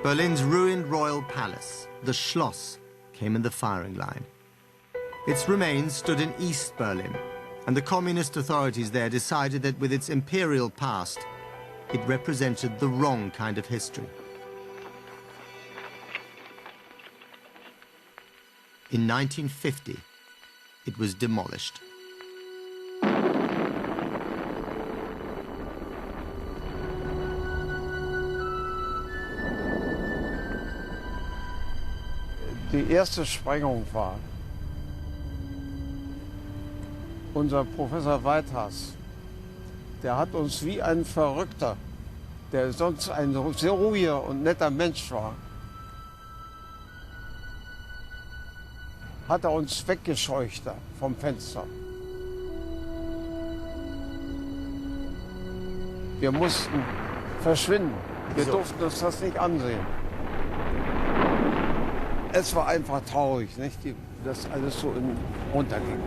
Berlin's ruined royal palace, the Schloss, came in the firing line. Its remains stood in East Berlin, and the communist authorities there decided that with its imperial past, it represented the wrong kind of history. In 1950, it was demolished. Die erste Sprengung war unser Professor Weithas. Der hat uns wie ein Verrückter, der sonst ein sehr ruhiger und netter Mensch war, hat er uns weggescheucht da vom Fenster. Wir mussten verschwinden. Wir durften uns das nicht ansehen. Es war einfach traurig, nicht, dass alles so runterging.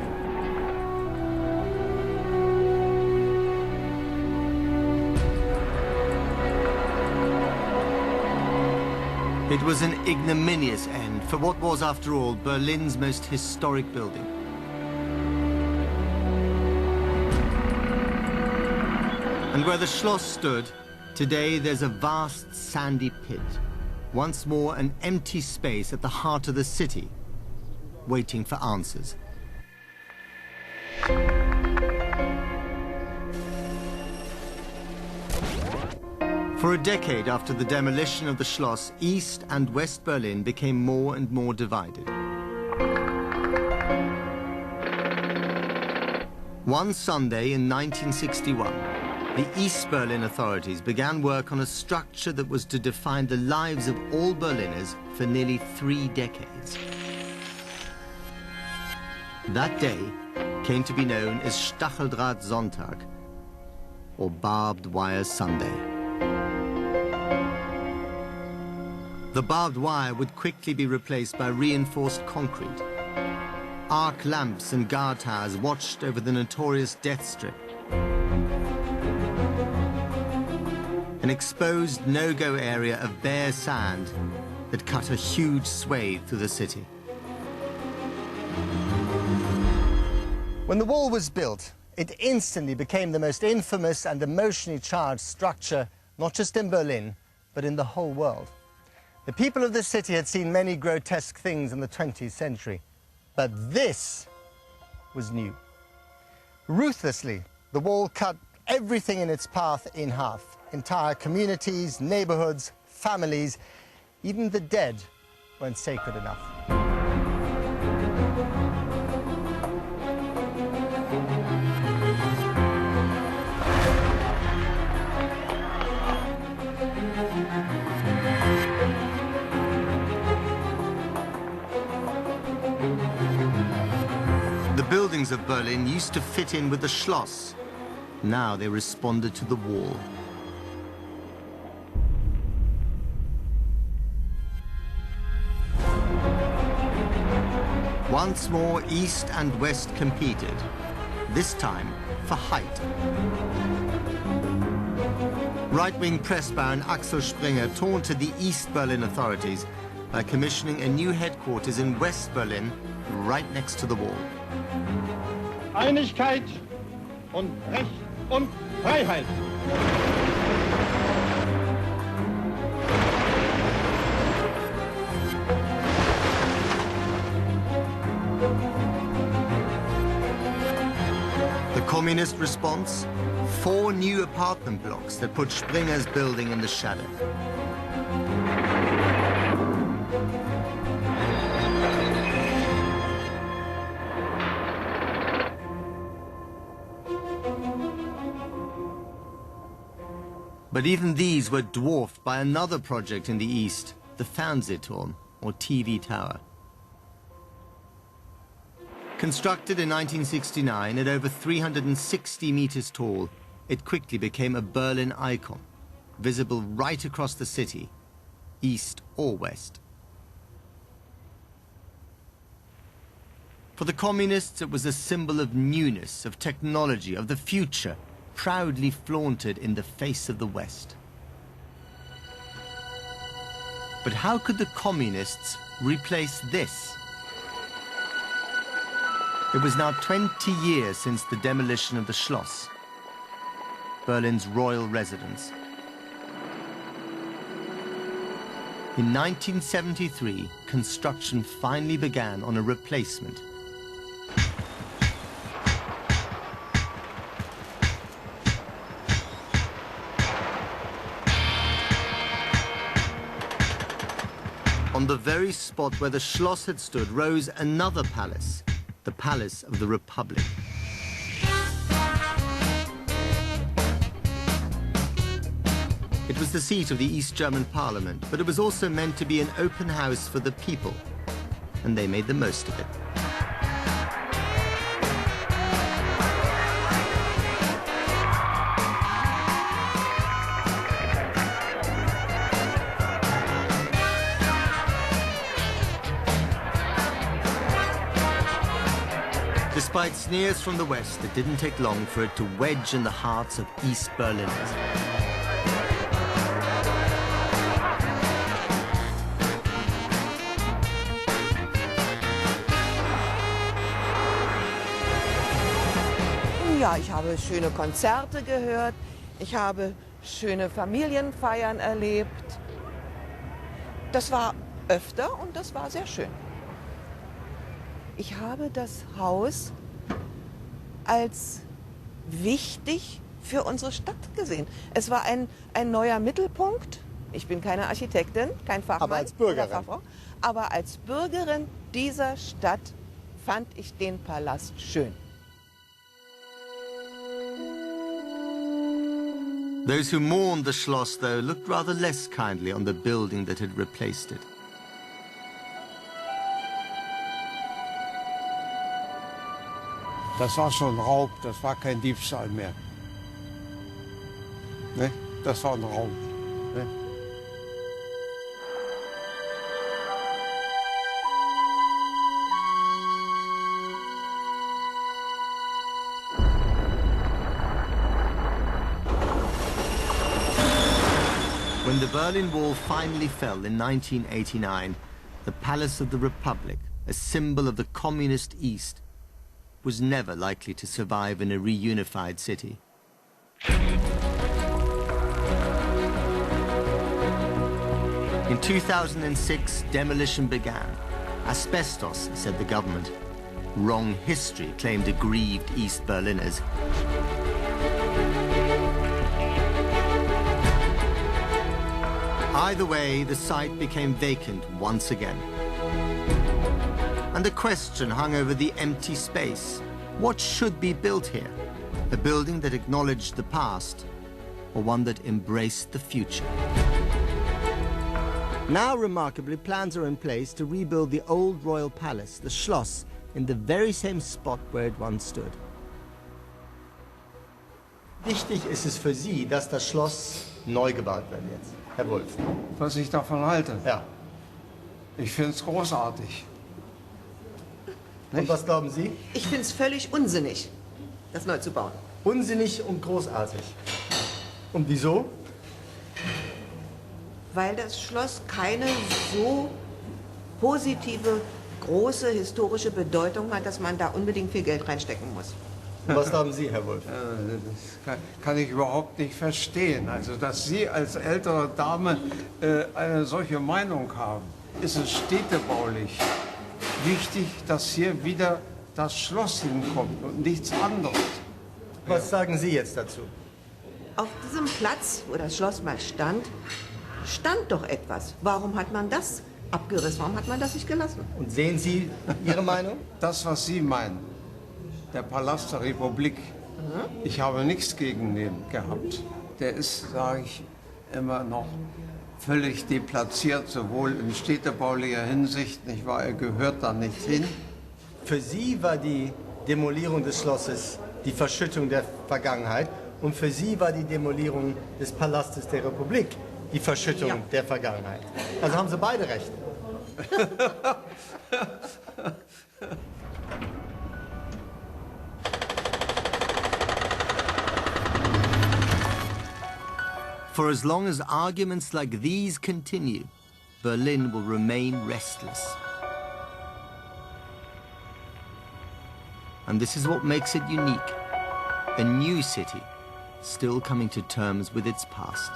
It was an ignominious end for what was, after all, Berlin's most historic building. And where the Schloss stood, today there's a vast sandy pit. Once more, an empty space at the heart of the city, waiting for answers. For a decade after the demolition of the Schloss, East and West Berlin became more and more divided. One Sunday in 1961, the East Berlin authorities began work on a structure that was to define the lives of all Berliners for nearly 3 decades. That day came to be known as Stacheldraht-Sonntag, or Barbed Wire Sunday. The barbed wire would quickly be replaced by reinforced concrete. Arc lamps and guard towers watched over the notorious death strip. An exposed no-go area of bare sand that cut a huge swathe through the city. When the wall was built, it instantly became the most infamous and emotionally charged structure, not just in Berlin, but in the whole world. The people of the city had seen many grotesque things in the 20th century, but this was new. Ruthlessly, the wall cut everything in its path in half. Entire communities, neighborhoods, families, even the dead weren't sacred enough. The buildings of Berlin used to fit in with the Schloss. Now they responded to the wall. Once more, East and West competed, this time for height. Right-wing press baron Axel Springer taunted the East Berlin authorities by commissioning a new headquarters in West Berlin, right next to the wall. Einigkeit und Recht und Freiheit. The communist response? 4 new apartment blocks that put Springer's building in the shadow. But even these were dwarfed by another project in the east, the Fernsehturm, or TV tower. Constructed in 1969 at over 360 meters tall, it quickly became a Berlin icon, visible right across the city, east or west. For the communists, it was a symbol of newness, of technology, of the future, proudly flaunted in the face of the West. But how could the communists replace this? It was now 20 years since the demolition of the Schloss, Berlin's royal residence. In 1973, construction finally began on a replacement. On the very spot where the Schloss had stood rose another palace, the Palace of the Republic. It was the seat of the East German Parliament, but it was also meant to be an open house for the people, and they made the most of it. Despite sneers from the West, it didn't take long for it to wedge in the hearts of East Berliners. Ja, ich habe schöne Konzerte gehört, ich habe schöne Familienfeiern erlebt. Das war öfter und das war sehr schön. Ich habe das Haus als wichtig für unsere Stadt gesehen. Es war ein neuer Mittelpunkt. Ich bin keine Architektin, kein Fachmann. Aber als Bürgerin. Oder Fachfrau. Aber als Bürgerin dieser Stadt fand ich den Palast schön. Those who mourned the Schloss, though, looked rather less kindly on the building that had replaced it. Das war schon Raub, das war kein Diebstahl mehr. Ne? Das war ein Raub. Ne? When the Berlin Wall finally fell in 1989, the Palace of the Republic, a symbol of the communist East, was never likely to survive in a reunified city. In 2006, demolition began. Asbestos, said the government. Wrong history, claimed aggrieved East Berliners. Either way, the site became vacant once again. And the question hung over the empty space. What should be built here? A building that acknowledged the past, or one that embraced the future? Now, remarkably, plans are in place to rebuild the old royal palace, the Schloss, in the very same spot where it once stood. Wichtig ist es für Sie, dass das Schloss neu gebaut wird jetzt, Herr Wolf. Was ich davon halte? Ja. Ich finde es großartig. Und was glauben Sie? Ich finde es völlig unsinnig, das neu zu bauen. Unsinnig und großartig. Und wieso? Weil das Schloss keine so positive, große historische Bedeutung hat, dass man da unbedingt viel Geld reinstecken muss. Und was glauben Sie, Herr Wolf? Das kann ich überhaupt nicht verstehen. Also, dass Sie als ältere Dame eine solche Meinung haben, ist es städtebaulich wichtig, dass hier wieder das Schloss hinkommt und nichts anderes. Was sagen Sie jetzt dazu? Auf diesem Platz, wo das Schloss mal stand, stand doch etwas. Warum hat man das abgerissen? Warum hat man das nicht gelassen? Und sehen Sie Ihre Meinung? Das, was Sie meinen, der Palast der Republik, ich habe nichts gegen den gehabt. Der ist, sage ich immer noch, völlig deplatziert, sowohl in städtebaulicher Hinsicht, nicht wahr? Er gehört da nicht hin. Für Sie war die Demolierung des Schlosses die Verschüttung der Vergangenheit und für Sie war die Demolierung des Palastes der Republik die Verschüttung der Vergangenheit. Also haben Sie beide recht. For as long as arguments like these continue, Berlin will remain restless. And this is what makes it unique. A new city, still coming to terms with its past.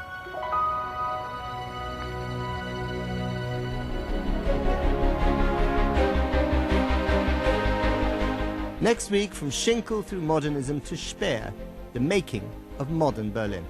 Next week, from Schinkel through modernism to Speer, the making of modern Berlin.